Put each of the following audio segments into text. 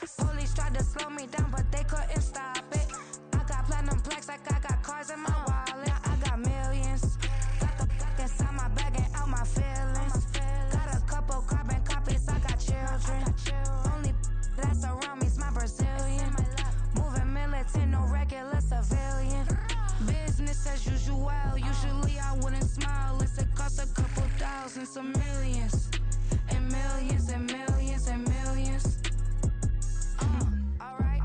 this. Police tried to slow me down, but they couldn't stop it. I got platinum plaques like I got cars in my wallet. I got millions. Got the inside my bag and out my feelings. Got a couple carbon copies, I got children. Only that's around me's my Brazilian. Moving militant, no regular civilian. Business as usual, usually I wouldn't smile. It costs a couple thousand, some millions. And millions and millions and millions. Alright.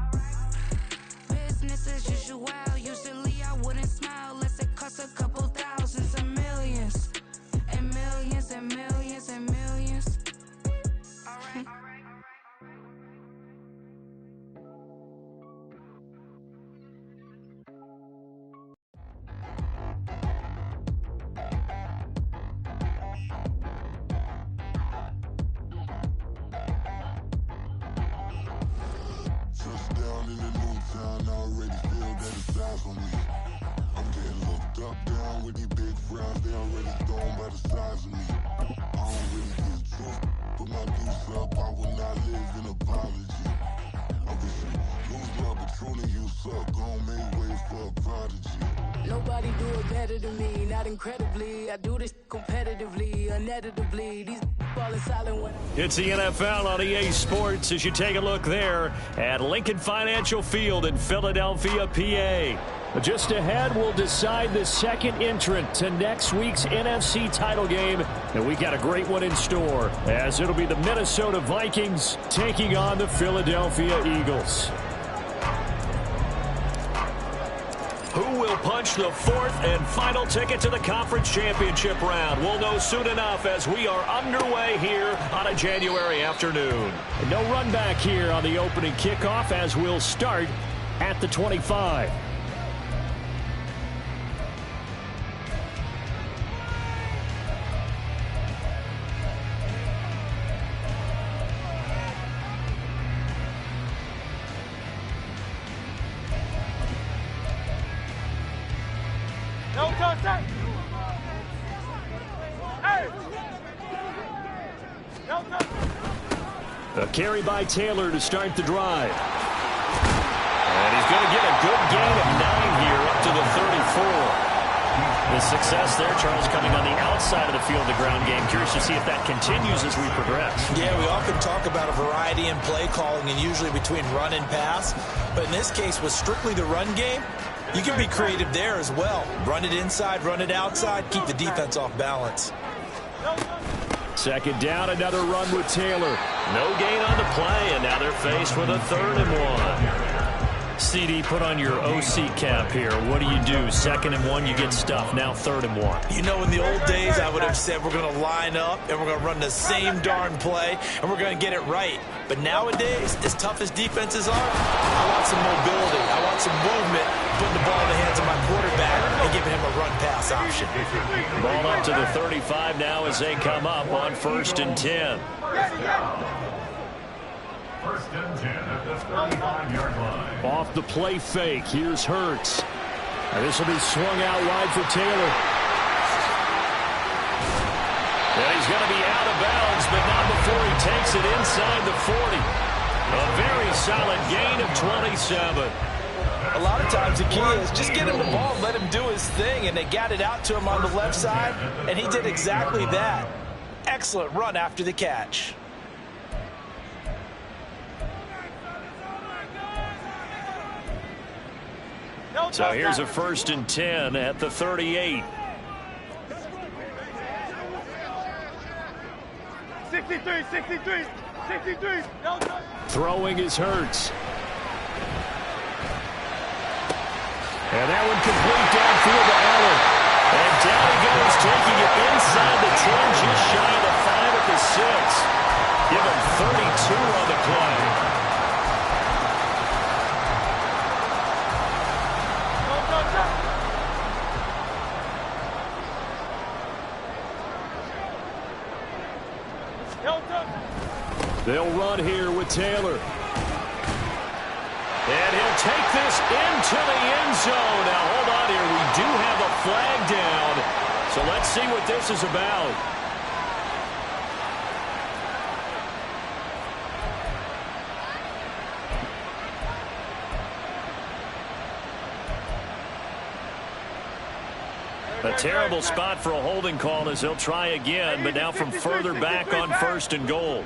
Business as usual, usually I wouldn't smile. Unless it costs a couple thousand, some millions. And millions and millions and millions. Alright. Touchdown in the new town, I already feel that it's eyes on me. I'm getting looked up, down with these big frowns, they already thrown by the size of me. I don't really get truth, put my deuce up, I will not live in apology. I wish you lose love, but truly you suck, gon' make way for a prodigy. Nobody do it better than me, not incredibly. I do this competitively, uneditably. These falling silent when It's the NFL on EA Sports as you take a look there at Lincoln Financial Field in Philadelphia, PA. Just ahead, we'll decide the second entrant to next week's NFC title game. And we got a great one in store, as it'll be the Minnesota Vikings taking on the Philadelphia Eagles. Who will punch the fourth and final ticket to the conference championship round? We'll know soon enough as we are underway here on a January afternoon. No run back here on the opening kickoff as we'll start at the 25. A carry by Taylor to start the drive. And he's going to get a good gain of 9 here up to the 34. The success there, Charles, coming on the outside of the field, the ground game. Curious to see if that continues as we progress. Yeah, we often talk about a variety in play calling and usually between run and pass. But in this case, with strictly the run game, you can be creative there as well. Run it inside, run it outside, keep the defense off balance. Second down, another run with Taylor. No gain on the play, and now they're faced with a 3rd and 1. CD, put on your OC cap here. What do? 2nd and 1, you get stuffed. Now 3rd and 1. You know, in the old days, I would have said we're going to line up and we're going to run the same darn play and we're going to get it right. But nowadays, as tough as defenses are, I want some mobility. I want some movement, putting the ball in the hands of my quarterback and giving him a run-pass option. Ball up to the 35 now as they come up on 1st and 10. 1st and 10 at the 35-yard line. Off the play fake, here's Hurts. And this will be swung out wide for Taylor. And he's going to be out of bounds, but not before he takes it inside the 40. A very solid gain of 27. A lot of times the key is just get him the ball and let him do his thing, and they got it out to him on the left side, and he did exactly that. Excellent run after the catch. So here's a 1st and 10 at the 38. 63. Throwing is Hurts. And that one complete downfield to Allen. And down he goes, taking it inside the 10, just shy of the 5 at the 6. Give him 32 on the play. They'll run here with Taylor. And he'll take this into the end zone. Now, hold on here. We do have a flag down. So let's see what this is about. A terrible spot for a holding call as they'll try again, but now from further back on 1st and goal.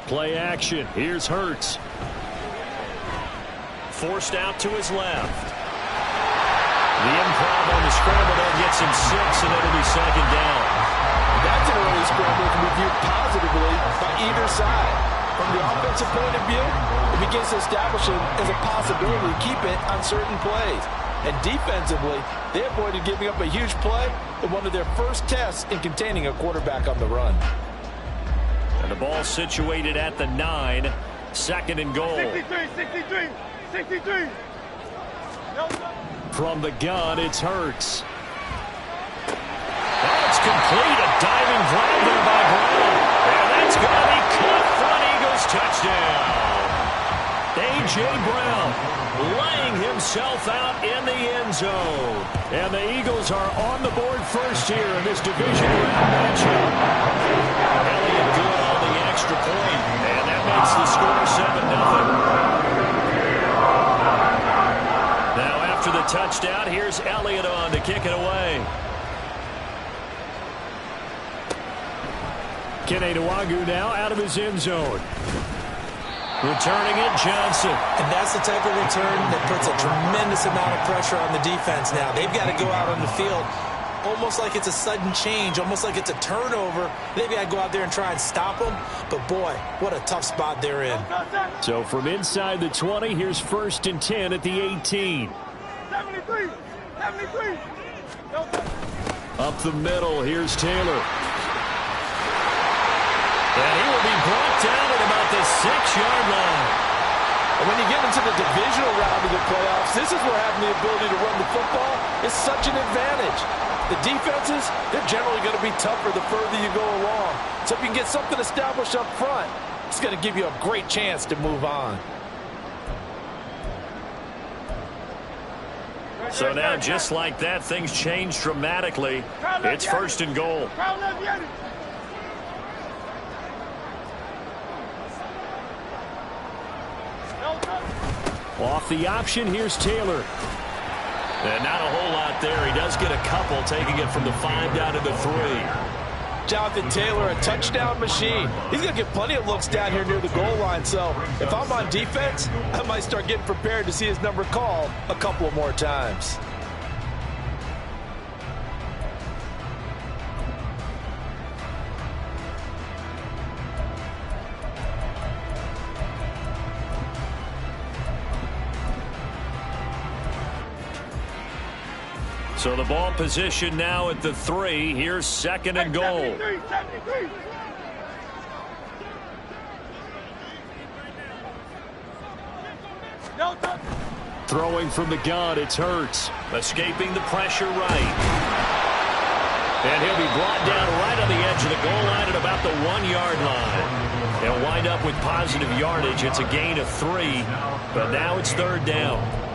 Play action. Here's Hurts. Forced out to his left. The improv on the scramble there gets him 6, and it'll be 2nd down. That's an early scramble that can be viewed positively by either side. From the offensive point of view, it begins to establish it as a possibility to keep it on certain plays. And defensively, they avoided giving up a huge play in one of their first tests in containing a quarterback on the run. And the ball situated at the 9, 2nd and goal. 63. From the gun, it's Hurts. That's complete. A diving grab there by Brown. And that's going to be caught for an Eagles touchdown. A.J. Brown laying himself out in the end zone. And the Eagles are on the board first here in this division round matchup. Elliott good on the extra point. And that makes the score 7-0. Now after the touchdown, here's Elliott on to kick it away. Kenny Nwangu now out of his end zone. Returning it, Johnson. And that's the type of return that puts a tremendous amount of pressure on the defense now. They've got to go out on the field almost like it's a sudden change, almost like it's a turnover. They've got to go out there and try and stop them. But, boy, what a tough spot they're in. So from inside the 20, here's 1st and 10 at the 18. 73. Up the middle, here's Taylor. And he will be brought down at about the 6-yard line. And when you get into the divisional round of the playoffs, this is where having the ability to run the football is such an advantage. The defenses, they're generally going to be tougher the further you go along. So if you can get something established up front, it's going to give you a great chance to move on. So now, just like that, things change dramatically. It's 1st and goal. Off the option, here's Taylor. And not a whole lot there. He does get a couple, taking it from the 5 down to the 3. Jonathan Taylor, a touchdown machine. He's going to get plenty of looks down here near the goal line. So if I'm on defense, I might start getting prepared to see his number called a couple of more times. So the ball position now at the 3. Here's 2nd and goal. 73. Throwing from the gun, it's Hurts. Escaping the pressure right. And he'll be brought down right on the edge of the goal line at about the 1-yard line. They'll wind up with positive yardage. It's a gain of 3, but now it's 3rd down.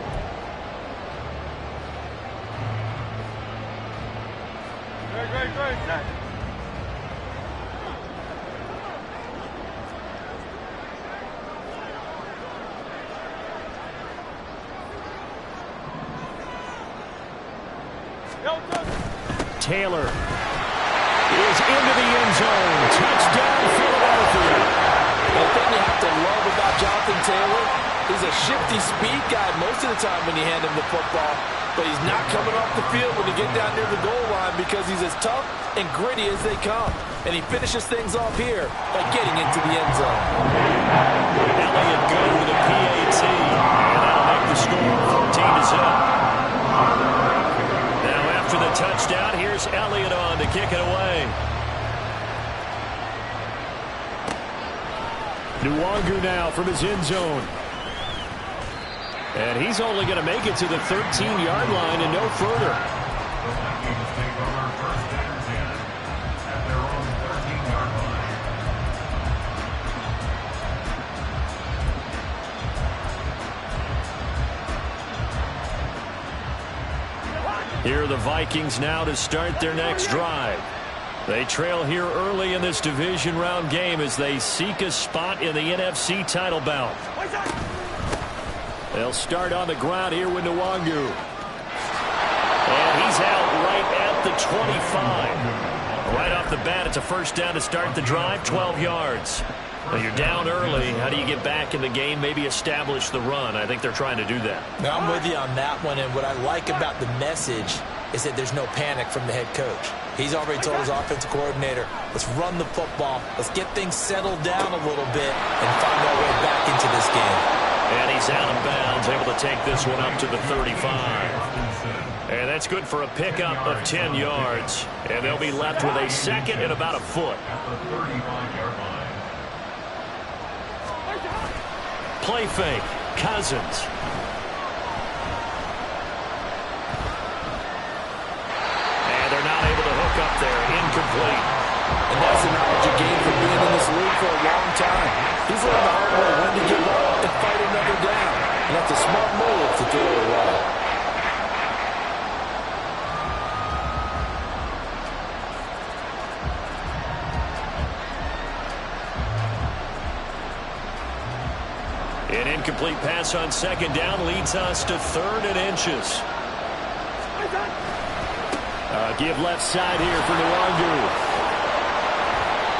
Great. Taylor is into the end zone. Touchdown, Philadelphia. The thing you have to love about Jonathan Taylor, he's a shifty speed guy most of the time when you hand him the football, but he's not coming off the field when you get down near the goal line because he's as tough and gritty as they come. And he finishes things off here by getting into the end zone. Elliott good with a PAT, and that'll make the score 14-0. Now after the touchdown, here's Elliott on to kick it away. Nwangu now from his end zone. And he's only going to make it to the 13-yard line and no further. Vikings take over 1st and 10 at their own 13-yard line. Here are the Vikings now to start their next drive. They trail here early in this division round game as they seek a spot in the NFC title bout. They'll start on the ground here with Nwangu. And he's out right at the 25. Right off the bat, it's a first down to start the drive, 12 yards. Well, you're down early. How do you get back in the game, maybe establish the run? I think they're trying to do that. Now, I'm with you on that one, and what I like about the message is that there's no panic from the head coach. He's already told his offensive coordinator, let's run the football, let's get things settled down a little bit and find our way back into this game. And he's out of bounds, able to take this one up to the 35. And that's good for a pickup of 10 yards. And they'll be left with a second and about a foot. Play fake, Cousins. And they're not able to hook up there, incomplete. And that's the knowledge you gain from being in this league for a long time. He's learned the hard way when to give up and fight another down. And that's a smart move to throw it away. An incomplete pass on second down leads us to 3rd and inches. Give left side here for Nwangu.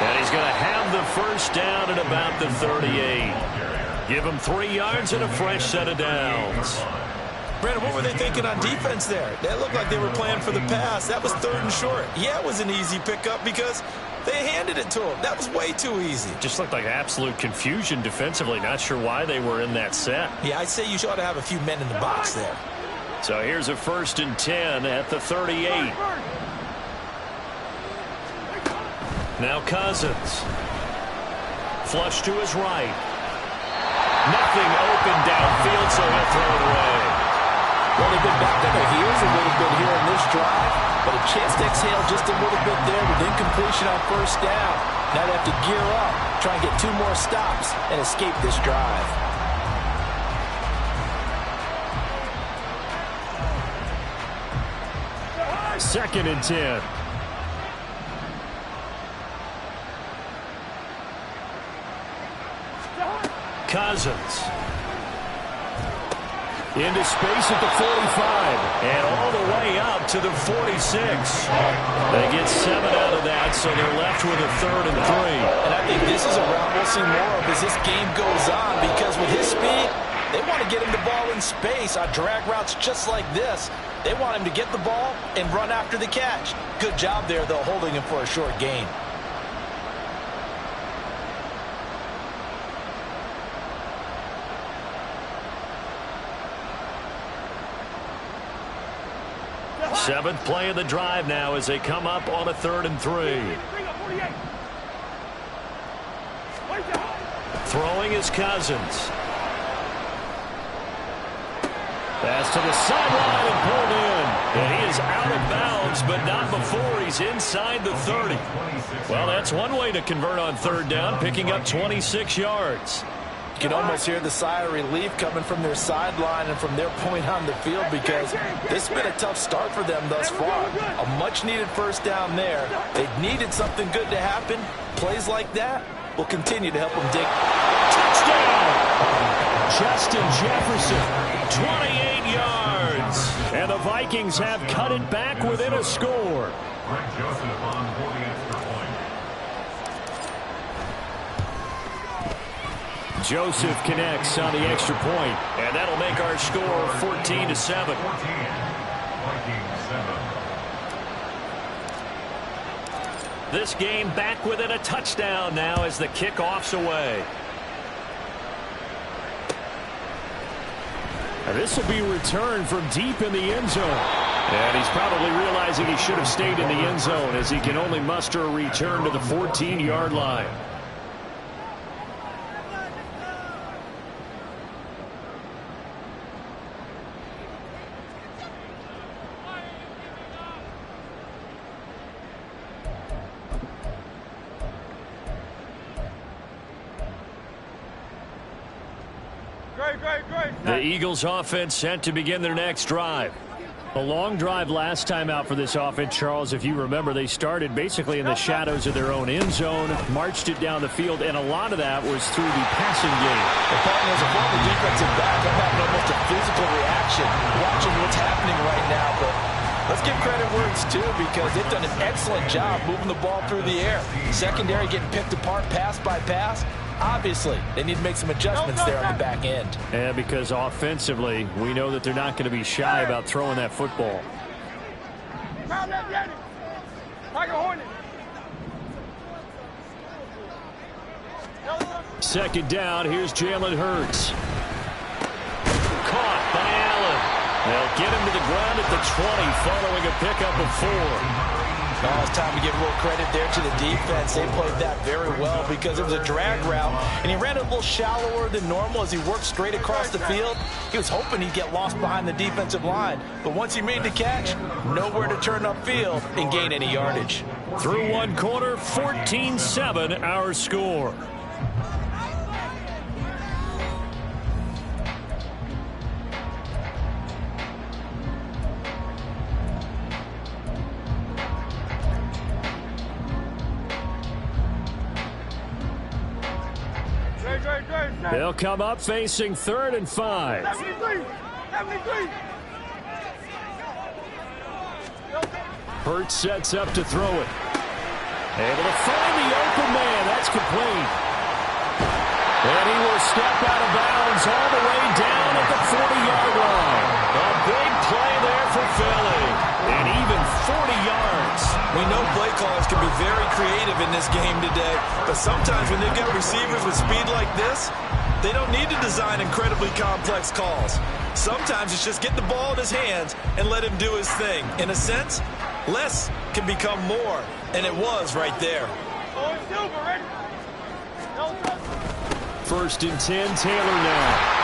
And he's going to have the first down at about the 38. Give him 3 yards and a fresh set of downs. Brandon, what were they thinking on defense there? That looked like they were playing for the pass. That was 3rd and short. Yeah, it was an easy pickup because they handed it to him. That was way too easy. Just looked like absolute confusion defensively. Not sure why they were in that set. Yeah, I'd say you ought to have a few men in the box there. So here's a 1st and 10 at the 38. Now Cousins. Flush to his right. Nothing open downfield, so he'll throw it away. Well, they've been back on their heels a little bit here in this drive, but a chance to exhale just a little bit there with incompletion on first down. Now they have to gear up, try and get 2 more stops, and escape this drive. Second and 10. Cousins. Into space at the 45. And all the way up to the 46. They get 7 out of that, so they're left with a 3rd and 3. And I think this is a round we'll see more of as this game goes on, because with his speed, they want to get him the ball in space on drag routes just like this. They want him to get the ball and run after the catch. Good job there, though, holding him for a short gain. Seventh play of the drive now as they come up on a 3rd and 3. Throwing is Cousins. Pass to the sideline and pulled in. And he is out of bounds, but not before he's inside the 30. Well, that's one way to convert on 3rd down, picking up 26 yards. You can almost hear the sigh of relief coming from their sideline and from their point on the field, because this has been a tough start for them thus far. A much-needed first down there. They needed something good to happen. Plays like that will continue to help them dig. Touchdown! Justin Jefferson, 28 yards. And the Vikings have cut it back within a score. Greg Joseph on for the extra point. Joseph connects on the extra point, and that'll make our score 14-7. 14, Vikings 7. This game back within a touchdown now as the kickoff's away. This will be returned from deep in the end zone. And he's probably realizing he should have stayed in the end zone as he can only muster a return to the 14-yard line. The Eagles offense set to begin their next drive. A long drive last time out for this offense, Charles. If you remember, they started basically in the shadows of their own end zone, marched it down the field, and a lot of that was through the passing game. The partner is a former defensive back. I'm having almost a physical reaction watching what's happening right now, but Let's give credit where it's due because they've done an excellent job moving the ball through the air. Secondary getting picked apart pass by pass. Obviously, they need to make some adjustments there on the back end. Yeah, because offensively, we know that they're not going to be shy about throwing that football. Second down, here's Jalen Hurts. Caught by Allen. They'll get him to the ground at the 20 following a pickup of 4. Oh, it's time to give a little credit there to the defense. They played that very well because it was a drag route, and he ran a little shallower than normal as he worked straight across the field. He was hoping he'd get lost behind the defensive line, but once he made the catch, nowhere to turn upfield and gain any yardage. Through one quarter, 14-7 our score. They'll come up facing 3rd and 5. 73. Hurts sets up to throw it. Able to find the open man. That's complete. And he will step out of bounds all the way down at the 40-yard line. A big play there for Philly. And even 40 yards. We know play callers can be very creative in this game today, but sometimes when they've got receivers with speed like this, they don't need to design incredibly complex calls. Sometimes it's just get the ball in his hands and let him do his thing. In a sense, less can become more, and it was right there. First and 10, Taylor now.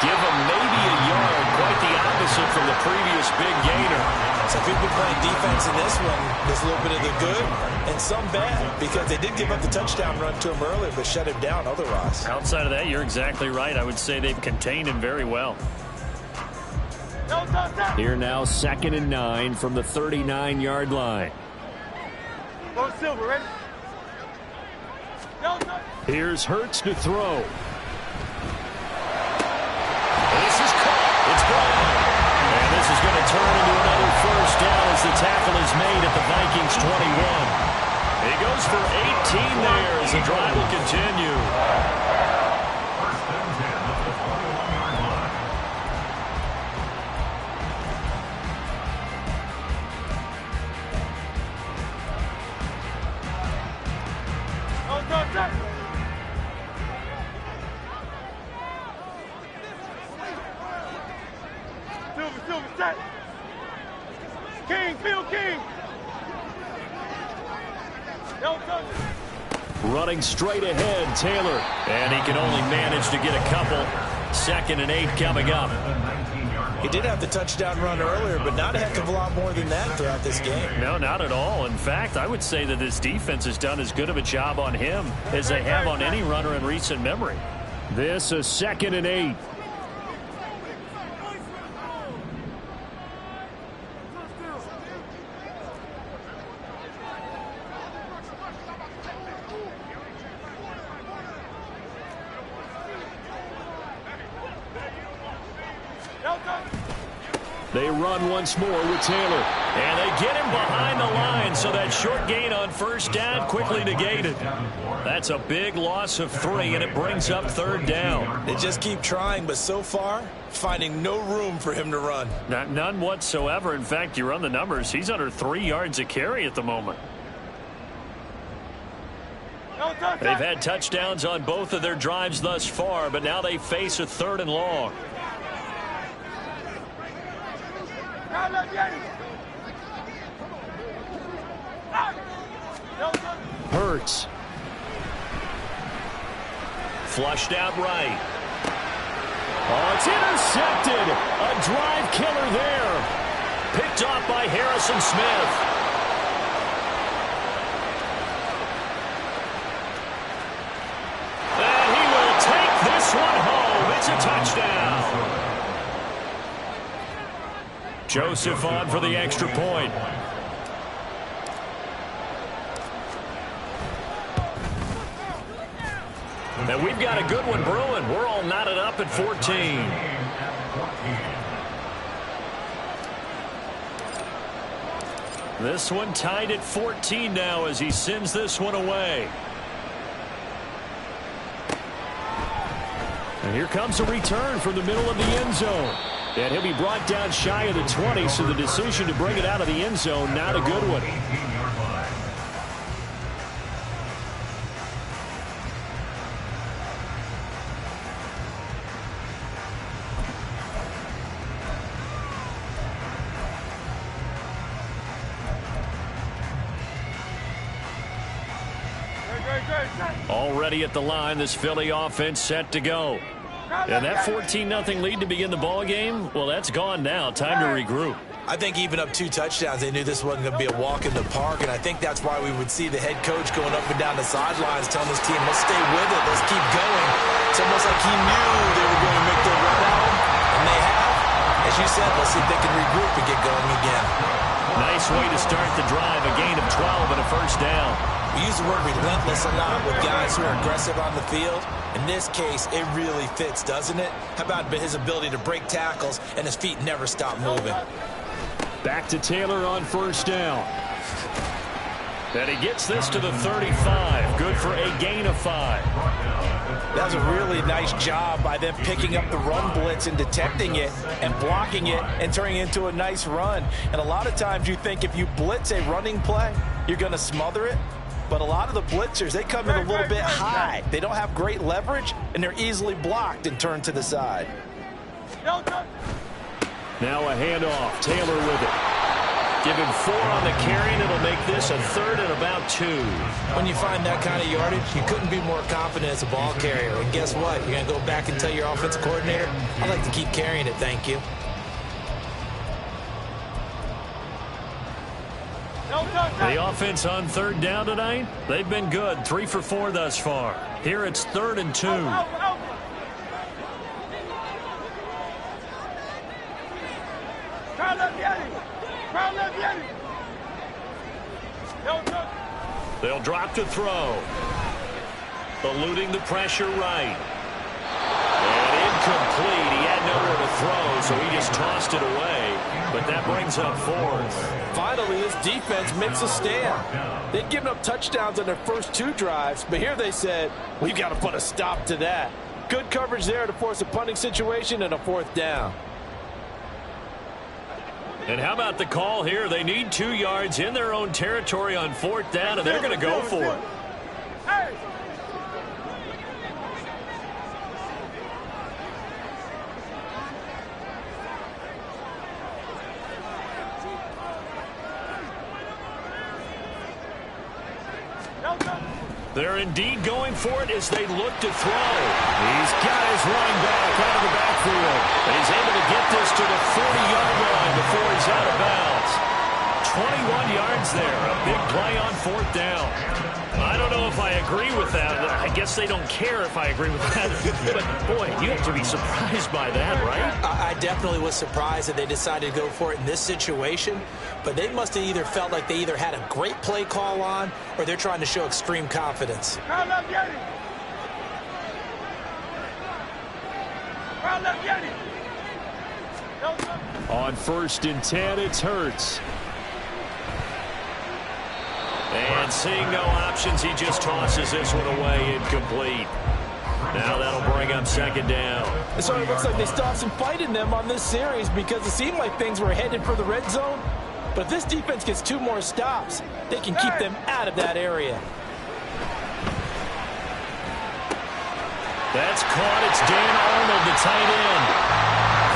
Give him maybe a yard, quite the opposite from the previous big gainer. So people been playing defense in this one. There's a little bit of the good and some bad because they did give up the touchdown run to him earlier but shut him down otherwise. Outside of that, you're exactly right. I would say they've contained him very well. Here now, 2nd and 9 from the 39-yard line. Go Silver, ready? Here's Hurts to throw. This is caught. It's gone. And this is going to turn into another first down as the tackle is made at the Vikings 21. He goes for 18 there as the drive will continue. First and 10 at the 41-yard line. Silver, set. King, Phil King. Running straight ahead, Taylor. And he can only manage to get a couple. 2nd and 8 coming up. He did have the touchdown run earlier, but not a heck of a lot more than that throughout this game. No, not at all. In fact, I would say that this defense has done as good of a job on him as they have on any runner in recent memory. This is 2nd and 8. They run once more with Taylor. And they get him behind the line, so that short gain on first down quickly negated. That's a big loss of 3, and it brings up 3rd down. They just keep trying, but so far, finding no room for him to run. None whatsoever. In fact, you run the numbers. He's under 3 yards a carry at the moment. They've had touchdowns on both of their drives thus far, but now they face a 3rd and long. Hurts. Flushed out right. Oh, it's intercepted. A drive killer there. Picked off by Harrison Smith. And he will take this one home. It's a touchdown. Joseph on for the extra point. And we've got a good one brewing. We're all knotted up at 14. This one tied at 14 now as he sends this one away. And here comes a return from the middle of the end zone. And he'll be brought down shy of the 20, so the decision to bring it out of the end zone, not a good one. Already at the line, this Philly offense set to go. And that 14-0 lead to begin the ball game, well, that's gone now. Time to regroup. I think even up 2 touchdowns, they knew this wasn't going to be a walk in the park, and I think that's why we would see the head coach going up and down the sidelines telling his team, let's stay with it, let's keep going. It's almost like he knew they were going to make their run at him, and they have. As you said, let's see if they can regroup and get going again. Nice way to start the drive, a gain of 12 and a first down. We use the word relentless a lot with guys who are aggressive on the field. In this case, it really fits, doesn't it? How about his ability to break tackles and his feet never stop moving? Back to Taylor on first down. And he gets this to the 35. Good for a gain of 5. That was a really nice job by them picking up the run blitz and detecting it and blocking it and turning it into a nice run. And a lot of times you think if you blitz a running play, you're going to smother it. But a lot of the blitzers, they come in a little bit high. They don't have great leverage, and they're easily blocked and turned to the side. Now a handoff. Taylor with it. Give him 4 on the carry, and it'll make this a 3rd and about 2. When you find that kind of yardage, you couldn't be more confident as a ball carrier. And guess what? You're going to go back and tell your offensive coordinator, I'd like to keep carrying it, thank you. The offense on 3rd down tonight, they've been good. 3 for 4 thus far. Here it's 3rd and 2. They'll drop to throw. Eluding the pressure right. And incomplete. He had nowhere to throw, so he just tossed it away. But that brings up 4th. Finally, this defense makes a stand. They'd given up touchdowns on their first 2 drives, but here they said, we've got to put a stop to that. Good coverage there to force a punting situation and a 4th down. And how about the call here? They need 2 yards in their own territory on 4th down, and they're going to go for it. They're indeed going for it as they look to throw. He's got his running back out of the backfield. And he's able to get this to the 40-yard line before he's out of bounds. 21 yards there. A big play on 4th down. I don't know if I agree with that. I guess they don't care if I agree with that. But, boy, you have to be surprised by that, right? I definitely was surprised that they decided to go for it in this situation. But they must have either felt like they either had a great play call on or they're trying to show extreme confidence. On 1st and 10, it's Hurts. And seeing no options, he just tosses this one away incomplete. Now that'll bring up 2nd down. So it looks like they stopped some fight in them on this series because it seemed like things were headed for the red zone. But if this defense gets 2 more stops, they can keep them out of that area. That's caught. It's Dan Arnold, the tight end.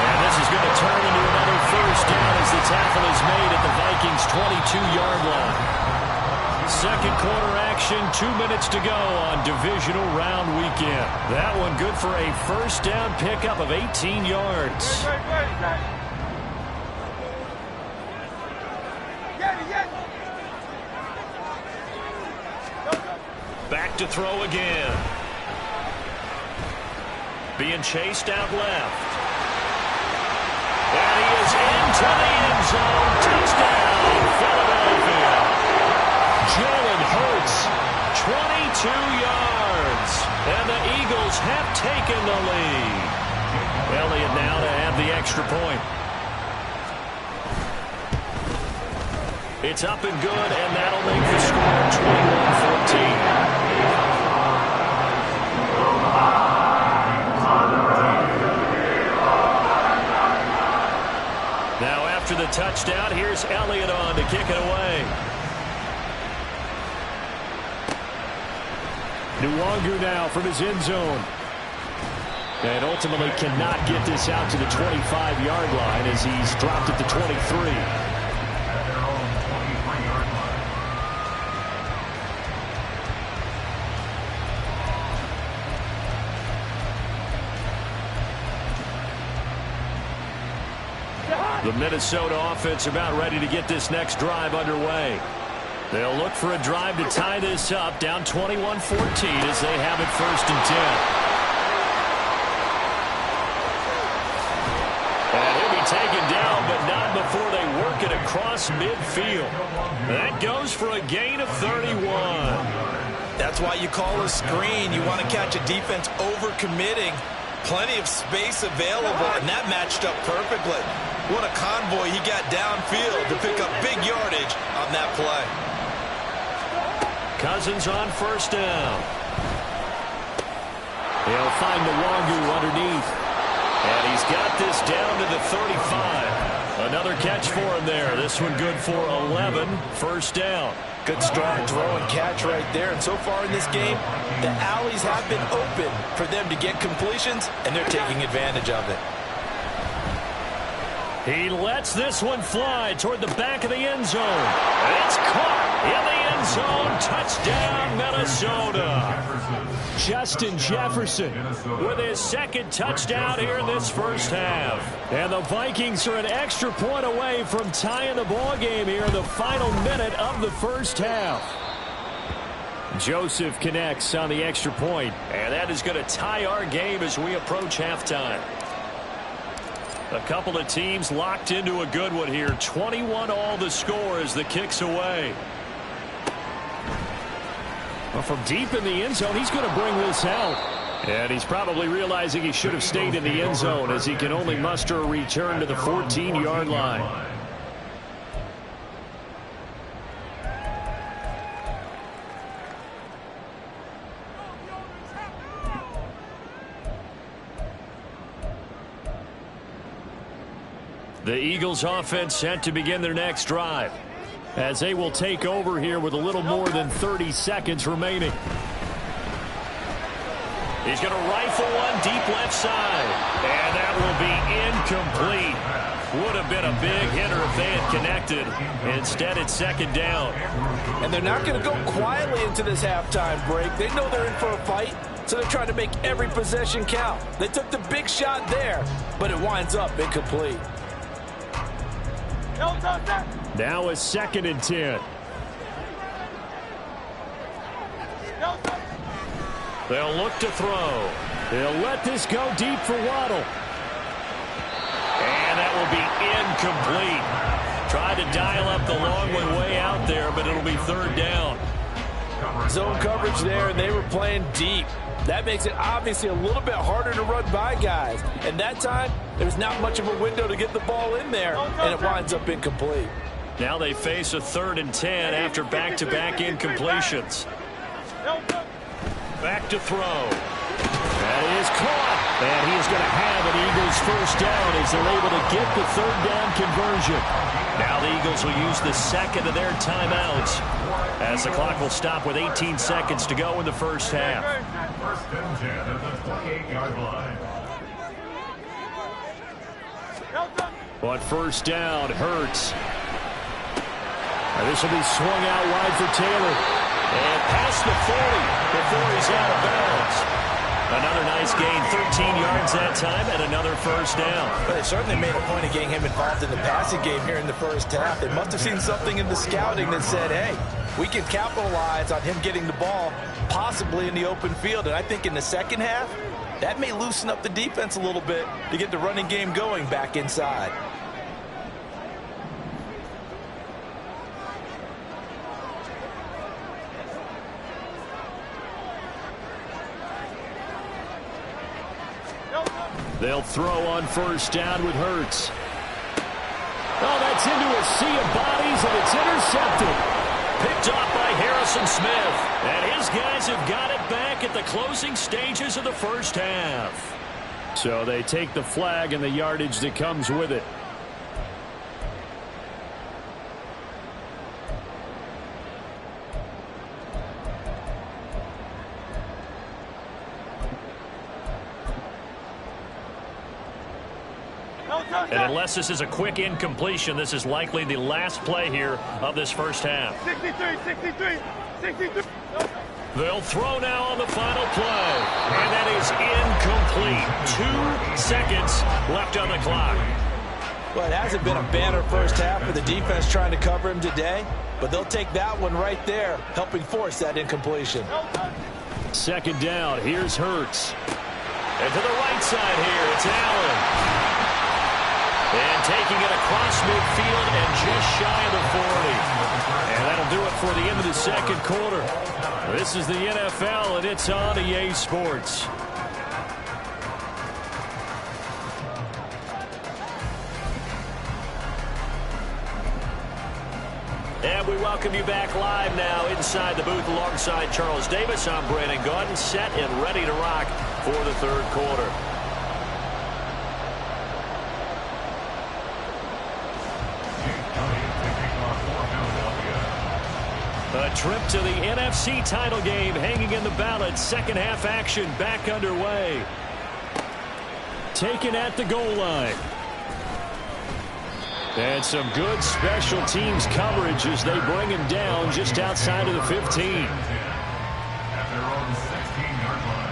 And this is going to turn into another 1st down as the tackle is made at the Vikings' 22-yard line. 2nd quarter action, 2 minutes to go on divisional round weekend. That one good for a 1st down pickup of 18 yards. Back to throw again. Being chased out left. And he is into the end zone. Touchdown, Philadelphia. Jalen Hurts, 22 yards. And the Eagles have taken the lead. Elliott now to have the extra point. It's up and good, and that'll make the score 21-14. Now after the touchdown, here's Elliott on to kick it away. Nwangu now from his end zone. And ultimately cannot get this out to the 25-yard line as he's dropped at the 23. The Minnesota offense about ready to get this next drive underway. They'll look for a drive to tie this up, down 21-14 as they have it 1st and 10. And he'll be taken down, but not before they work it across midfield. That goes for a gain of 31. That's why you call a screen. You want to catch a defense over-committing. Plenty of space available, and that matched up perfectly. What a convoy he got downfield to pick up big yardage on that play. Cousins on 1st down. He'll find Nwangu underneath. And he's got this down to the 35. Another catch for him there. This one good for 11. 1st down. Good strong throw and catch right there. And so far in this game, the alleys have been open for them to get completions, and they're taking advantage of it. He lets this one fly toward the back of the end zone. It's caught in the end zone. Touchdown, Minnesota. Justin Jefferson with his 2nd touchdown here in this 1st half. And the Vikings are an extra point away from tying the ball game here in the final minute of the 1st half. Joseph connects on the extra point, and that is going to tie our game as we approach halftime. A couple of teams locked into a good one here. 21 all the score as the kick's away. Well, from deep in the end zone, he's going to bring this out. And he's probably realizing he should have stayed in the end zone as he can only muster a return to the 14-yard line. The Eagles offense set to begin their next drive as they will take over here with a little more than 30 seconds remaining. He's going to rifle one deep left side, and that will be incomplete. Would have been a big hitter if they had connected. Instead, it's 2nd down. And they're not going to go quietly into this halftime break. They know they're in for a fight, so they're trying to make every possession count. They took the big shot there, but it winds up incomplete. Now a 2nd and 10. They'll look to throw. They'll let this go deep for Waddle. And that will be incomplete. Tried to dial up the long way out there, but it'll be 3rd down. Zone coverage there, and they were playing deep. That makes it obviously a little bit harder to run by guys. And that time, there's not much of a window to get the ball in there, and it winds up incomplete. Now they face a 3rd and 10 after back-to-back incompletions. Back to throw. That is caught. And he is going to have an Eagles 1st down as they're able to get the 3rd down conversion. Now the Eagles will use the 2nd of their timeouts as the clock will stop with 18 seconds to go in the 1st half. 1st and 10 at the 28-yard line. On 1st down, Hurts. This will be swung out wide for Taylor. And past the 40 before he's out of bounds. Another nice gain, 13 yards that time, and another 1st down. But they certainly made a point of getting him involved in the passing game here in the 1st half. They must have seen something in the scouting that said, hey, we can capitalize on him getting the ball possibly in the open field. And I think in the 2nd half, that may loosen up the defense a little bit to get the running game going back inside. They'll throw on 1st down with Hurts. Oh, that's into a sea of bodies, and it's intercepted. Picked off by Harrison Smith. And his guys have got it back at the closing stages of the first half. So they take the flag and the yardage that comes with it. And unless this is a quick incompletion, this is likely the last play here of this first half. 63. They'll throw now on the final play. And that is incomplete. 2 seconds left on the clock. Well, it hasn't been a banner first half with the defense trying to cover him today, but they'll take that one right there, helping force that incompletion. Second down. Here's Hurts. And to the right side here, it's Allen. And taking it across midfield and just shy of the 40. And that'll do it for the end of the second quarter. This is the NFL, and it's on EA Sports. And we welcome you back live now inside the booth alongside Charles Davis. I'm Brandon Gaudin, set and ready to rock for the third quarter. A trip to the NFC title game hanging in the balance. Second half action back underway. Taken at the goal line. And some good special teams coverage as they bring him down just outside of the 15. At their own 16-yard line.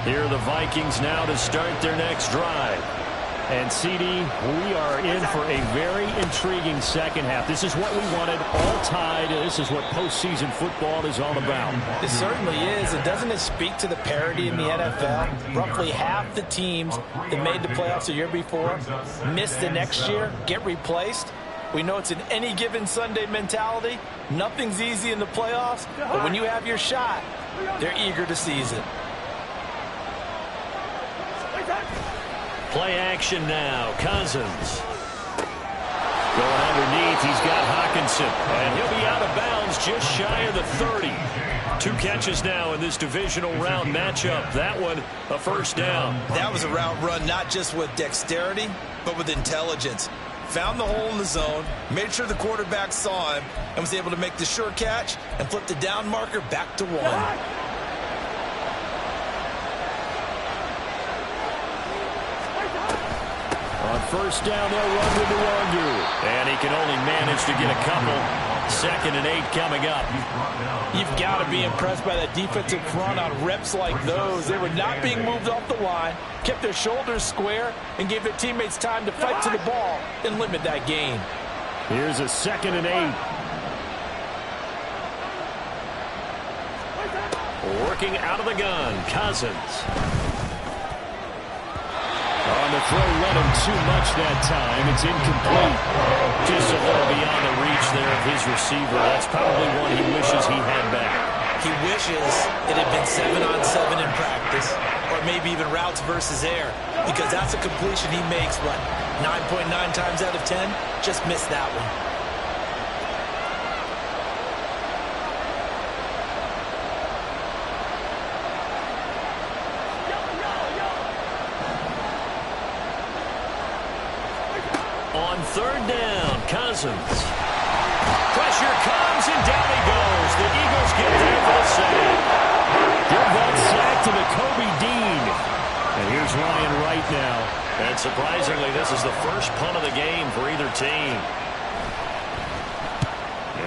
Here are the Vikings now to start their next drive. And, CD, we are in for a very intriguing second half. This is what we wanted, all tied. This is what postseason football is all about. It certainly is. And doesn't it speak to the parity in the NFL? Roughly half the teams that made the playoffs the year before miss the next year, get replaced. We know it's an any given Sunday mentality. Nothing's easy in the playoffs, but when you have your shot, they're eager to seize it. Play action now. Cousins. Going underneath, he's got Hawkinson. And he'll be out of bounds just shy of the 30. 2 catches now in this divisional round matchup. That one, a first down. That was a route run not just with dexterity, but with intelligence. Found the hole in the zone, made sure the quarterback saw him, and was able to make the sure catch and flip the down marker back to 1. On first down, they'll run with the Wonder. And he can only manage to get a couple. 2nd and 8 coming up. You've got to be impressed by that defensive front on reps like those. They were not being moved off the line, kept their shoulders square, and gave their teammates time to fight to the ball and limit that gain. Here's a 2nd and 8. Working out of the gun, Cousins. On the throw, let him too much that time. It's incomplete. Just a little beyond the reach there of his receiver. That's probably one he wishes he had back. He wishes it had been 7-on-7 in practice, or maybe even routes versus air, because that's a completion he makes, what, 9.9 times out of 10? Just missed that one. On third down, Cousins. Pressure comes, and down he goes. The Eagles get there for the sack. Give that sack to the Kobe Dean. And here's Ryan Wright now. And surprisingly, this is the first punt of the game for either team.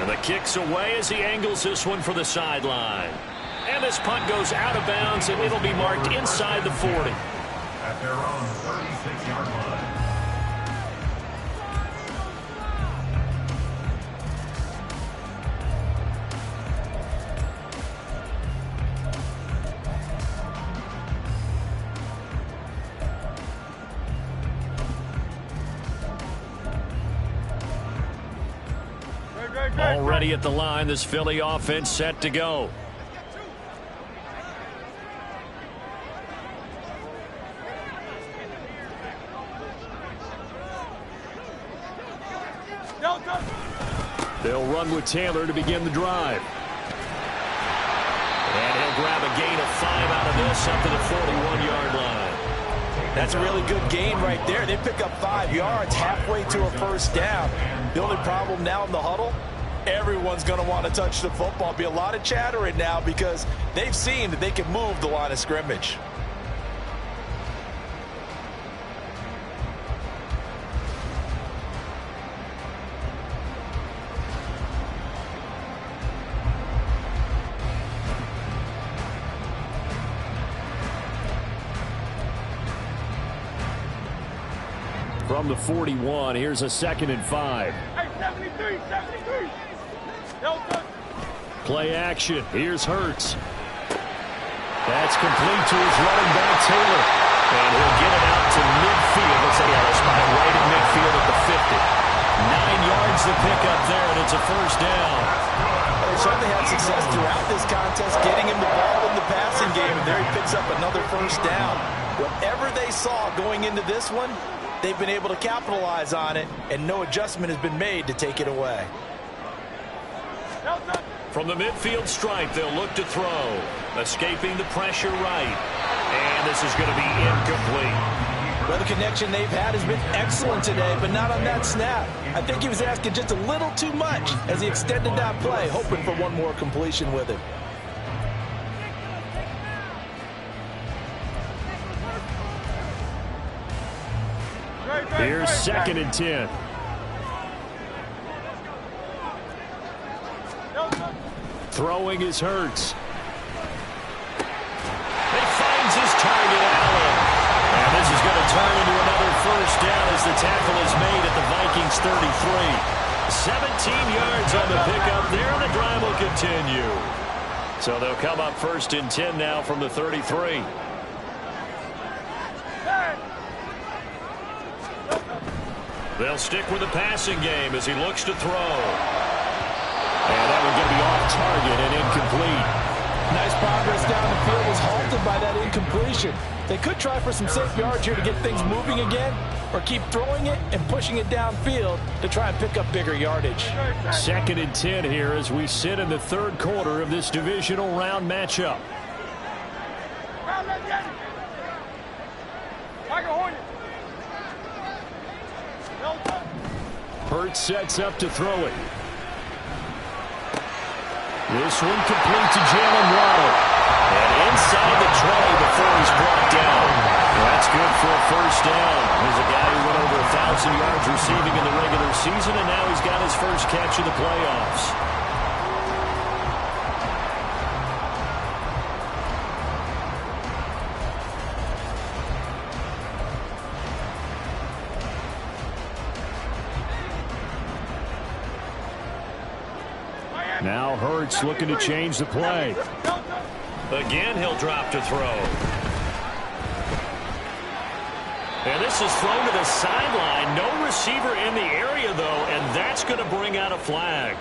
And the kick's away as he angles this one for the sideline. And this punt goes out of bounds, and it'll be marked inside the 40. At their own 36-yard line. Already at the line, this Philly offense set to go. They'll run with Taylor to begin the drive. And he'll grab a gain of 5 out of this up to the 41-yard line. That's a really good gain right there. They pick up 5 yards halfway to a first down. The only problem now in the huddle, everyone's going to want to touch the football. Be a lot of chattering now because they've seen that they can move the line of scrimmage. From the 41, here's a 2nd and 5. Hey, 73. Play action. Here's Hurts. That's complete to his running back, Taylor. And he'll get it out to midfield. Looks like he had a spot right at midfield at the 50. 9 yards to pick up there, and it's a first down. They certainly had success throughout this contest, getting him the ball in the passing game, and there he picks up another first down. Whatever they saw going into this one, they've been able to capitalize on it, and no adjustment has been made to take it away. From the midfield stripe, they'll look to throw. Escaping the pressure right. And this is going to be incomplete. Well, the connection they've had has been excellent today, but not on that snap. I think he was asking just a little too much as he extended that play, hoping for one more completion with it. Here's 2nd and 10. Throwing is Hurts. He finds his target, Allen. And this is going to turn into another first down as the tackle is made at the Vikings 33. 17 yards on the pickup there, and the drive will continue. So they'll come up 1st and 10 now from the 33. They'll stick with the passing game as he looks to throw. And that one going to be off target and incomplete. Nice progress down the field was halted by that incompletion. They could try for some safe yards here to get things moving again, or keep throwing it and pushing it downfield to try and pick up bigger yardage. 2nd and 10 here as we sit in the 3rd quarter of this divisional round matchup. Hurts sets up to throw it. This one complete to Jalen Waddle. And inside the 20 before he's brought down. That's good for a first down. He's a guy who went over 1,000 yards receiving in the regular season, and now he's got his first catch of the playoffs. Now Hurts looking to change the play. Again, he'll drop to throw. And this is thrown to the sideline. No receiver in the area, though, and that's going to bring out a flag.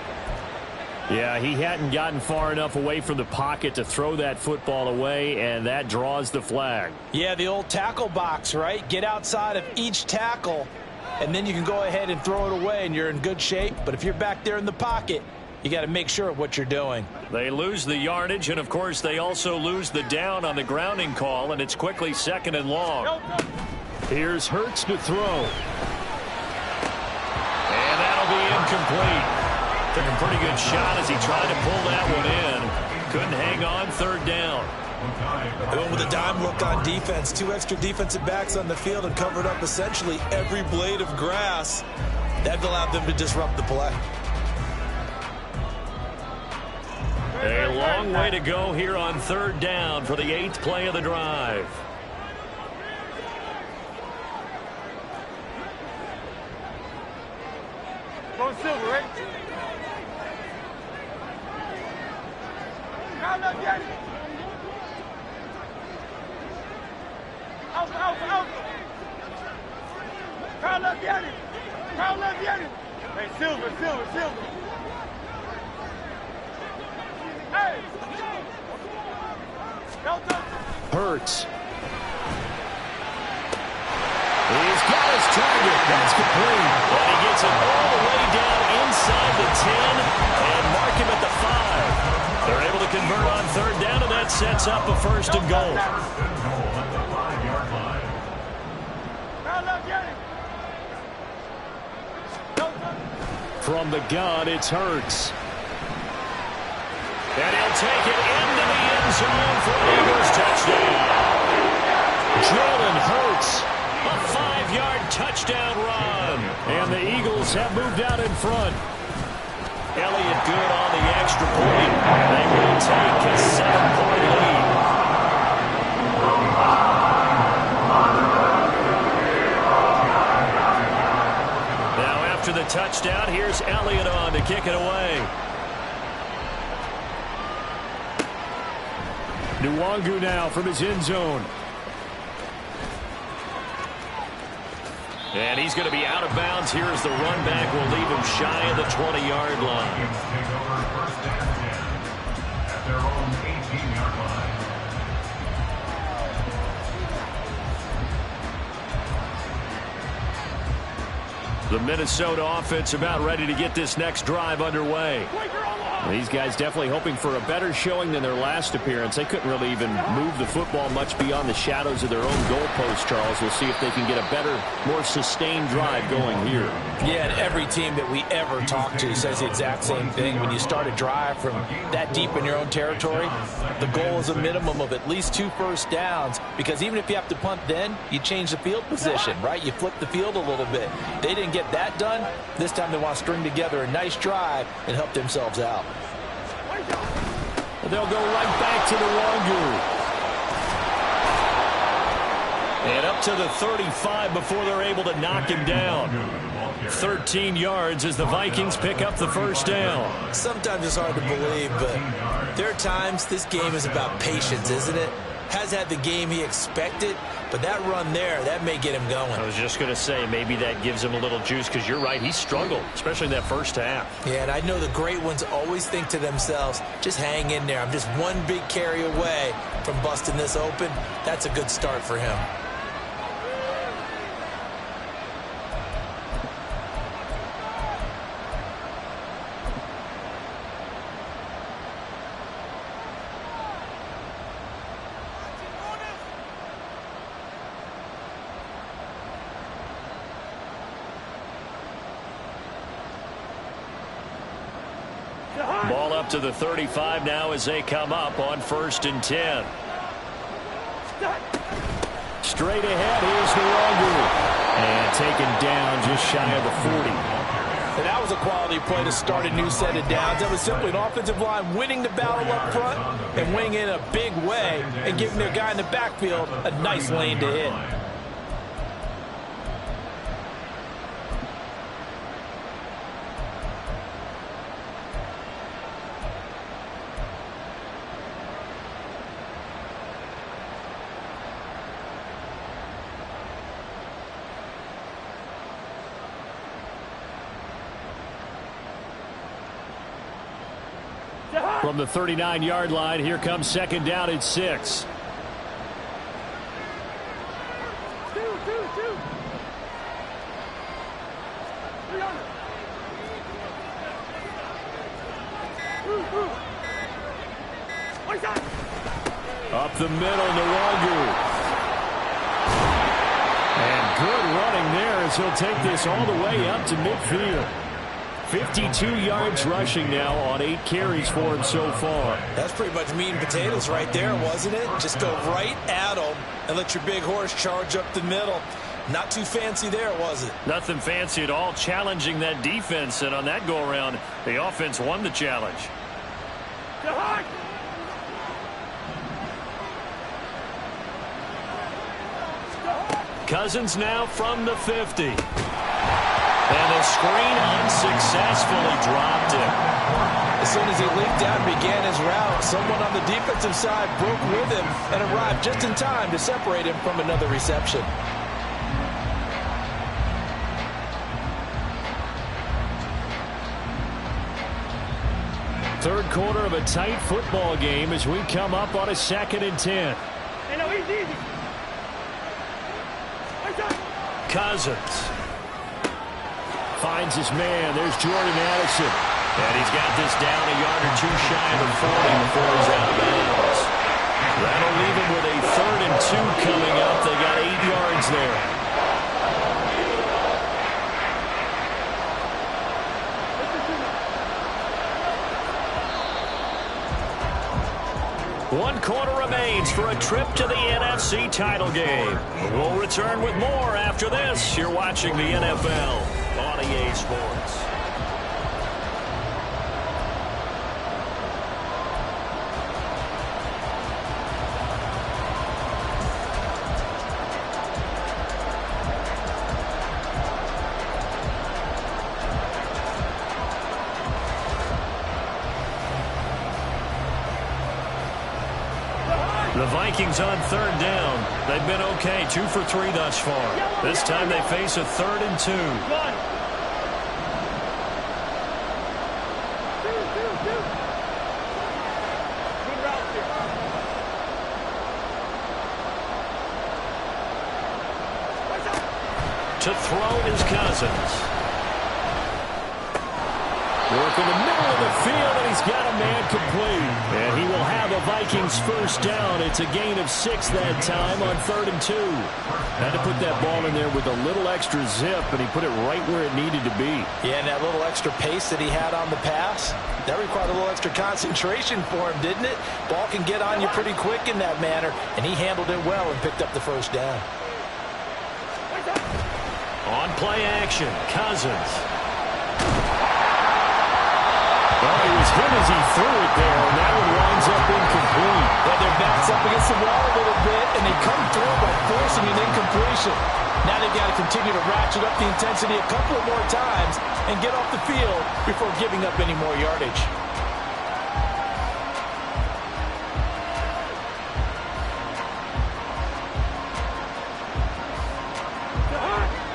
Yeah, he hadn't gotten far enough away from the pocket to throw that football away, and that draws the flag. Yeah, the old tackle box, right? Get outside of each tackle, and then you can go ahead and throw it away, and you're in good shape. But if you're back there in the pocket, you got to make sure of what you're doing. They lose the yardage, and, of course, they also lose the down on the grounding call, and it's quickly 2nd and long. Here's Hurts to throw. And that'll be incomplete. Took a pretty good shot as he tried to pull that one in. Couldn't hang on, 3rd down. Going with a dime look on defense. 2 extra defensive backs on the field and covered up essentially every blade of grass. That allowed them to disrupt the play. A long way to go here on 3rd down for the 8th play of the drive. Go Silver, right? Out, out. Carl left, get it. Hey, Silver. Hurts. He's got his target. That's complete. And he gets it all the way down inside the 10 and mark him at the 5. They're able to convert on third down, and that sets up a first and goal. From the gun, it's Hurts. And he'll take it into the end zone for an Eagles touchdown. Jalen Hurts, a 5-yard touchdown run. And the Eagles have moved out in front. Elliott good on the extra point. They will take a 7-point lead. Now after the touchdown, here's Elliott on to kick it away. Nwangu now from his end zone. And he's going to be out of bounds here as the run back will leave him shy of the 20-yard line. Take over first and 10 at their own 18-yard line. The Minnesota offense about ready to get this next drive underway. These guys definitely hoping for a better showing than their last appearance. They couldn't really even move the football much beyond the shadows of their own goalpost, Charles. We'll see if they can get a better, more sustained drive going here. Yeah, and every team that we ever talk to says the exact same thing. When you start a drive from that deep in your own territory, the goal is a minimum of at least 2 first downs, because even if you have to punt then, you change the field position, right? You flip the field a little bit. They didn't get that done. This time they want to string together a nice drive and help themselves out. They'll go right back to Nwangu. And up to the 35 before they're able to knock him down. 13 yards as the Vikings pick up the first down. Sometimes it's hard to believe, but there are times this game is about patience, isn't it? Has had the game he expected, but that run there, that may get him going. I was just going to say, maybe that gives him a little juice, because you're right, he struggled, especially in that first half. Yeah, and I know the great ones always think to themselves, just hang in there. I'm just one big carry away from busting this open. That's a good start for him. Ball up to the 35 now as they come up on 1st and 10. Straight ahead, here's Nwangu. And taken down just shy of the 40. And that was a quality play to start a new set of downs. That was simply an offensive line winning the battle up front and winning in a big way and giving their guy in the backfield a nice lane to hit. From the 39-yard line, here comes 2nd down at 6. Up the middle, Nwangu. And good running there as he'll take this all the way up to midfield. 52 yards rushing now on 8 carries for him so far. That's pretty much meat and potatoes right there, wasn't it? Just go right at them and let your big horse charge up the middle. Not too fancy there, was it? Nothing fancy at all, challenging that defense, and on that go-around, the offense won the challenge. Cousins now from the 50. And the screen unsuccessfully dropped him. As soon as he leaped out and began his route, someone on the defensive side broke with him and arrived just in time to separate him from another reception. third quarter of a tight football game as we come up on a 2nd and 10. Hey, no, easy. Cousins finds his man. There's Jordan Addison. And he's got this down a yard or two shy of the 40 before he's out of bounds. That'll leave him with a 3rd and 2 coming up. They got 8 yards there. One quarter remains for a trip to the NFC title game. We'll return with more after this. You're watching the NFL on EA Sports. The Vikings on 3rd down. They've been okay, 2 for 3 thus far. This time they face a 3rd and 2. To throw is Cousins. Work in the middle of the field, and he's got a man complete. And he will have a Vikings first down. It's a gain of 6 that time on 3rd and 2. Had to put that ball in there with a little extra zip, and he put it right where it needed to be. Yeah, and that little extra pace that he had on the pass, that required a little extra concentration for him, didn't it? Ball can get on you pretty quick in that manner, and he handled it well and picked up the first down. On play action, Cousins. Well, he was hit as he threw it there, and that one winds up incomplete. Yeah, their back's up against the wall a little bit, and they come through by forcing an incompletion. Now they've got to continue to ratchet up the intensity a couple of more times and get off the field before giving up any more yardage.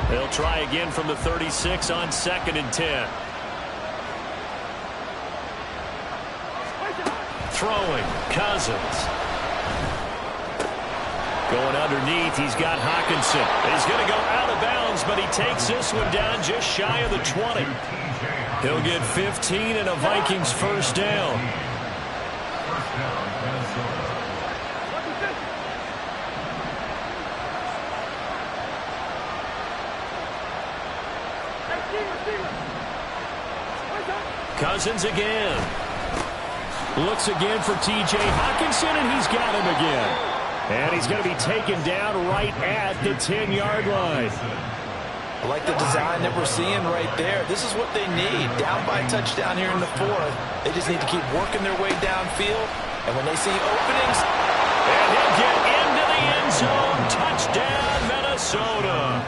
They'll try again from the 36 on 2nd and 10. Throwing, Cousins. Going underneath, he's got Hawkinson. He's going to go out of bounds, but he takes this one down just shy of the 20. He'll get 15 and a Vikings first down. Cousins again. Looks again for T.J. Hawkinson, and he's got him again. And he's going to be taken down right at the 10-yard line. I like the design that we're seeing right there. This is what they need. Down by a touchdown here in the 4th. They just need to keep working their way downfield. And when they see openings, and he'll get into the end zone. Touchdown, Minnesota.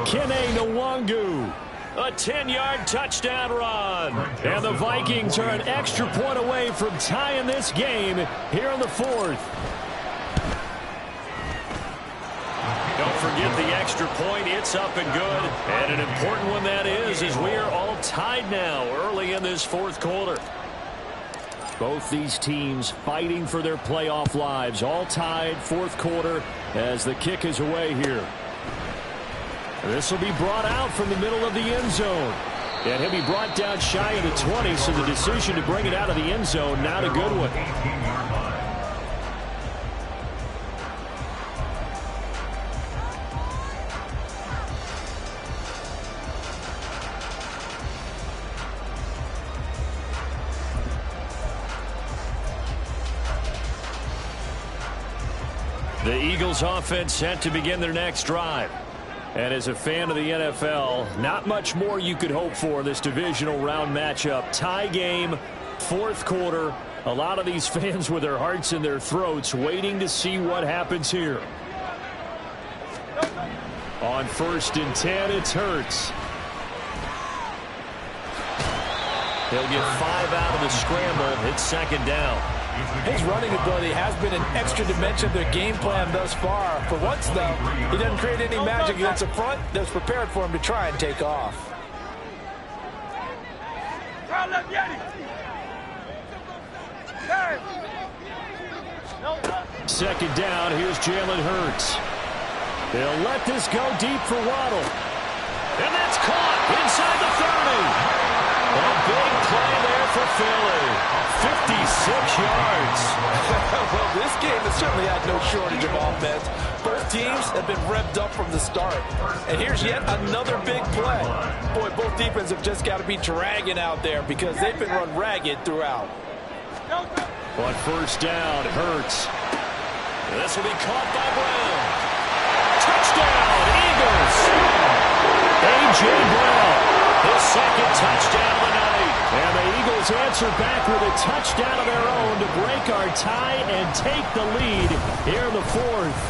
Kene Nwangu. A 10-yard touchdown run. And the Vikings are an extra point away from tying this game here in the 4th. Don't forget the extra point. It's up and good. And an important one that is, as we are all tied now early in this 4th quarter. Both these teams fighting for their playoff lives. All tied, 4th quarter, as the kick is away here. This will be brought out from the middle of the end zone. And he'll be brought down shy of the 20, so the decision to bring it out of the end zone, not a good one. The Eagles offense set to begin their next drive. And as a fan of the NFL, not much more you could hope for in this divisional round matchup. Tie game, 4th quarter. A lot of these fans with their hearts in their throats waiting to see what happens here. On 1st and 10, it's Hurts. He'll get 5 out of the scramble. It's 2nd down. His running ability has been an extra dimension of their game plan thus far. For once, though, he doesn't create any magic against a front that's prepared for him to try and take off. Second down, here's Jalen Hurts. They'll let this go deep for Waddle. And that's caught inside the 30. A big play there for Philly. 56 yards. Well, this game has certainly had no shortage of offense. Both teams have been revved up from the start. And here's yet another big play. Boy, both defenses have just got to be dragging out there because they've been run ragged throughout. On first down, Hurts. This will be caught by Brown. Touchdown, Eagles. A.J. Brown, his second touchdown of the night. And the Eagles answer back with a touchdown of their own to break our tie and take the lead here in the fourth.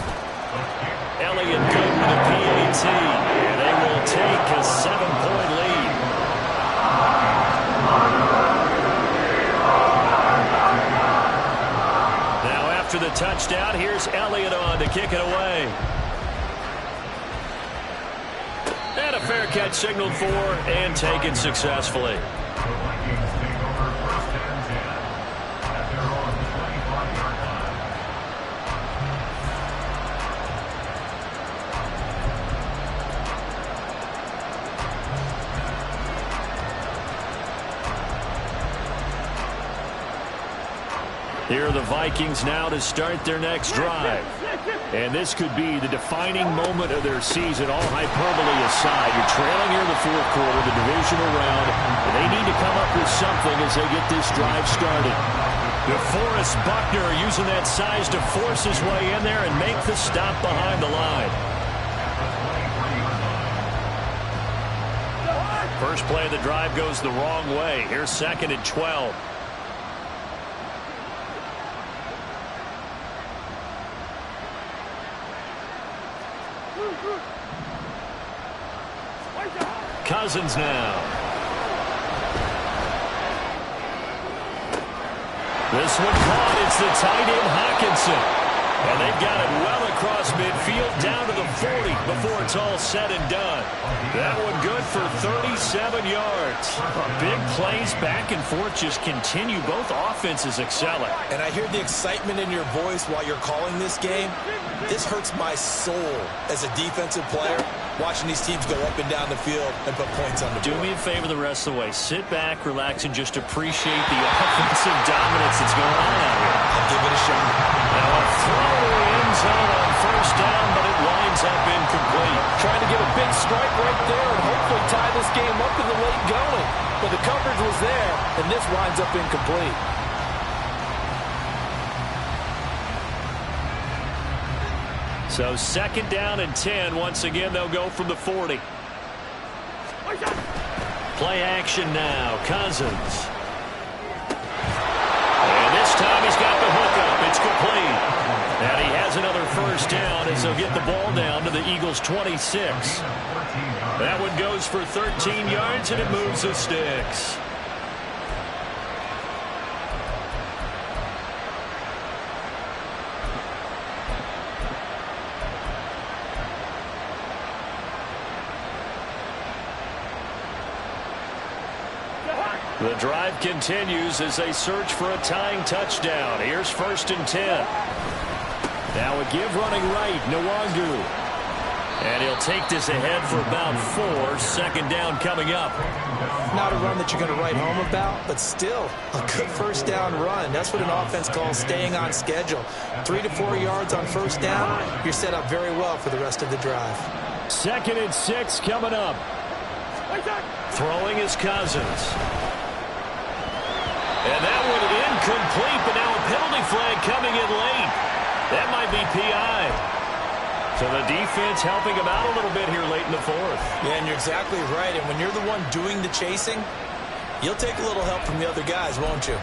Elliott good with a PAT, and they will take a 7-point lead. Now after the touchdown, here's Elliott on to kick it away. And a fair catch signaled for and taken successfully. Here are the Vikings now to start their next drive. And this could be the defining moment of their season, all hyperbole aside. You're trailing here in the fourth quarter, the divisional round, and they need to come up with something as they get this drive started. DeForest Buckner using that size to force his way in there and make the stop behind the line. First play of the drive goes the wrong way. Here's 2nd and 12. Cousins now. This one caught. It's the tight end Hawkinson. And they've got it well across midfield down to the 40 before it's all said and done. That one good for 37 yards. Big plays back and forth just continue. Both offenses excelling. And I hear the excitement in your voice while you're calling this game. This hurts my soul as a defensive player, watching these teams go up and down the field and put points on the board. Do me a favor the rest of the way. Sit back, relax, and just appreciate the offensive dominance that's going on out here. I'll give it a shot. Now a throw in the end zone on first down, but it winds up incomplete. Trying to get a big strike right there and hopefully tie this game up in the late going. But the coverage was there, and this winds up incomplete. So 2nd down and 10. Once again, they'll go from the 40. Play action now. Cousins. And this time he's got the hook up. It's complete. And he has another first down as they'll get the ball down to the Eagles' 26. That one goes for 13 yards, and it moves the sticks. The drive continues as they search for a tying touchdown. Here's 1st and 10. Now a give running right, Nwangu. And he'll take this ahead for about 4. 2nd down coming up. Not a run that you're going to write home about, but still a good first down run. That's what an offense calls staying on schedule. 3 to 4 yards on first down, you're set up very well for the rest of the drive. 2nd and 6 coming up. Throwing is Cousins. And that one incomplete, but now a penalty flag coming in late. That might be PI. So the defense helping him out a little bit here late in the fourth. Yeah, and you're exactly right. And when you're the one doing the chasing, you'll take a little help from the other guys, won't you?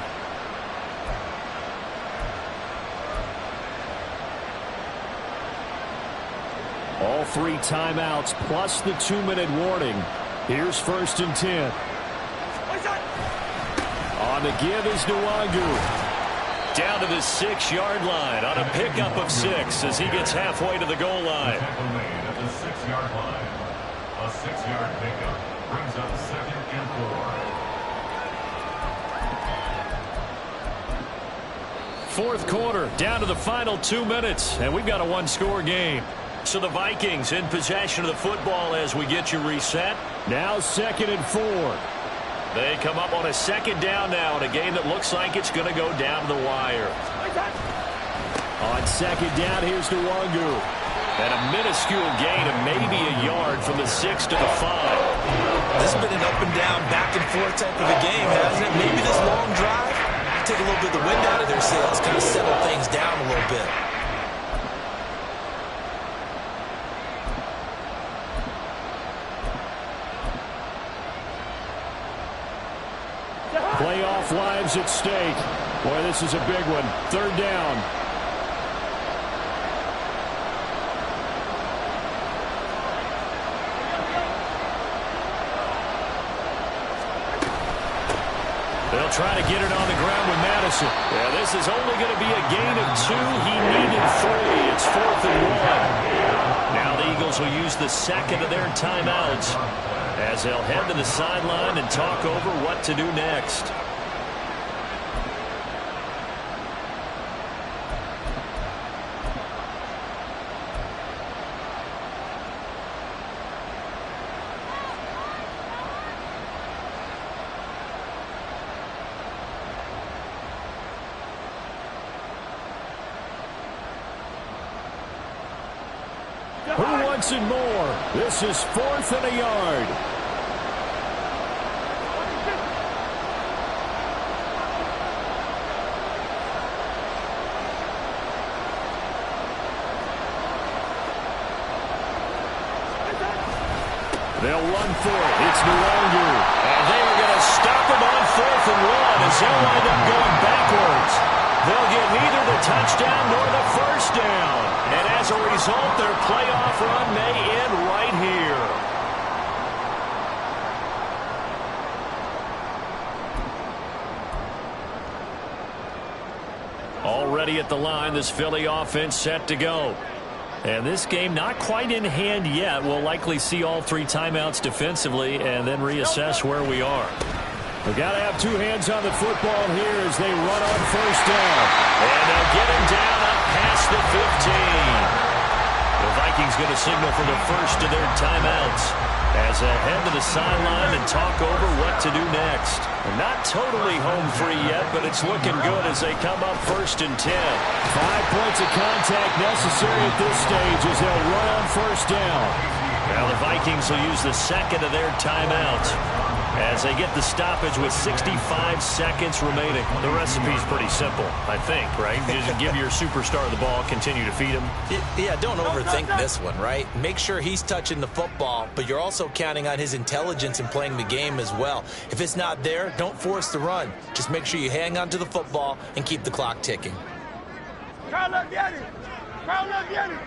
All 3 timeouts plus the 2-minute warning. Here's 1st and 10. On the give is Nwangu. Down to the 6-yard line on a pickup of 6 as he gets halfway to the goal line. At the 6-yard line, a 6-yard pickup brings up 2nd and 4. fourth quarter, down to the final 2 minutes, and we've got a one-score game. So the Vikings in possession of the football as we get you reset. Now 2nd and 4. They come up on a 2nd down now in a game that looks like it's going to go down to the wire. On 2nd down, here's Nwangu. And a minuscule gain of maybe a yard from the 6 to the 5. This has been an up and down, back and forth type of a game, hasn't it? Maybe this long drive take a little bit of the wind out of their sails, kind of settle things down a little bit. Playoff lives at stake. Boy, this is a big one. 3rd down. They'll try to get it on the ground with Madison. Yeah, this is only going to be a gain of 2. He needed 3. It's 4th and 1. Now the Eagles will use the 2nd of their timeouts as they'll head to the sideline and talk over what to do next. Who wants it more? This is 4th and a yard. They'll run for it. It's Nwangu. And they are going to stop him on 4th and 1 as they'll wind up going backwards. They'll get neither the touchdown nor the first down. And as a result, their playoff run may end right here. Already at the line, this Philly offense set to go. And this game not quite in hand yet. We'll likely see all 3 timeouts defensively and then reassess where we are. We've got to have 2 hands on the football here as they run on 1st down. And they'll get him down up past the 15. The Vikings going to signal for the first of their timeouts as they head to the sideline and talk over what to do next. They're not totally home free yet, but it's looking good as they come up 1st and 10. 5 points of contact necessary at this stage as they'll run on 1st down. Now the Vikings will use the 2nd of their timeouts as they get the stoppage with 65 seconds remaining. The recipe's pretty simple, I think, right? You just give your superstar the ball, continue to feed him. Yeah, don't overthink this one, right? Make sure he's touching the football, but you're also counting on his intelligence in playing the game as well. If it's not there, don't force the run. Just make sure you hang on to the football and keep the clock ticking. Crowd up, get it. Crowd up, get it.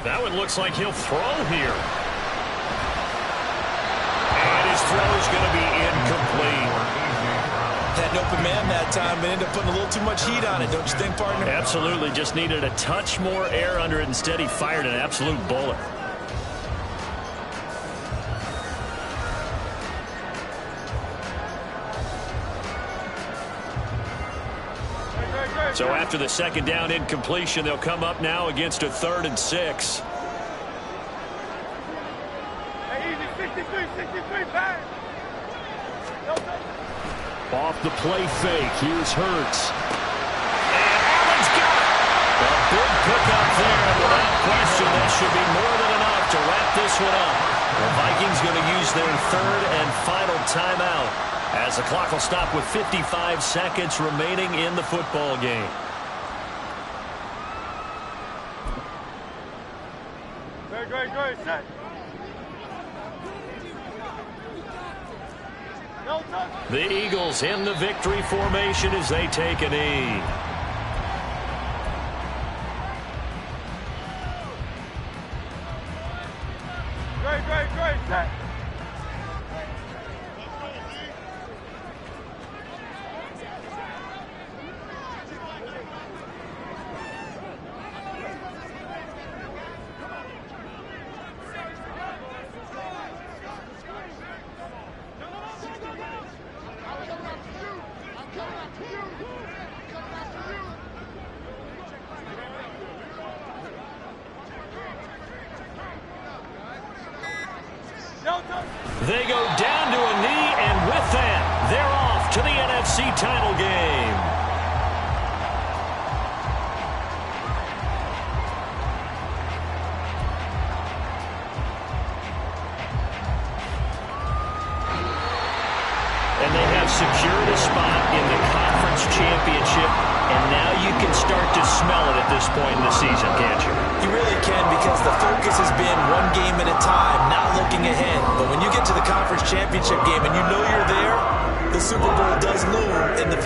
That one looks like he'll throw here. And his throw is going to be incomplete. Had an open man that time, but ended up putting a little too much heat on it, don't you think, partner? Absolutely. Just needed a touch more air under it. Instead, he fired an absolute bullet. So after the 2nd down incompletion, they'll come up now against a 3rd and 6. Hey, easy, 63, pass. Off the play fake, here's Hurts. And Allen's got it. A big pickup there, and without question, that should be more than enough to wrap this one up. The Vikings going to use their 3rd and final timeout as the clock will stop with 55 seconds remaining in the football game. Great, set. The Eagles in the victory formation as they take a knee. Great, set. They go down to a knee, and with that, they're off to the NFC title game. And they have secured a spot in the conference championship, and now you can start to smell it at this point in the season, can't you? You really can, because the focus has been one game at a time, not looking ahead. But when you get to the conference championship game and you know you're there, the Super Bowl does loom in the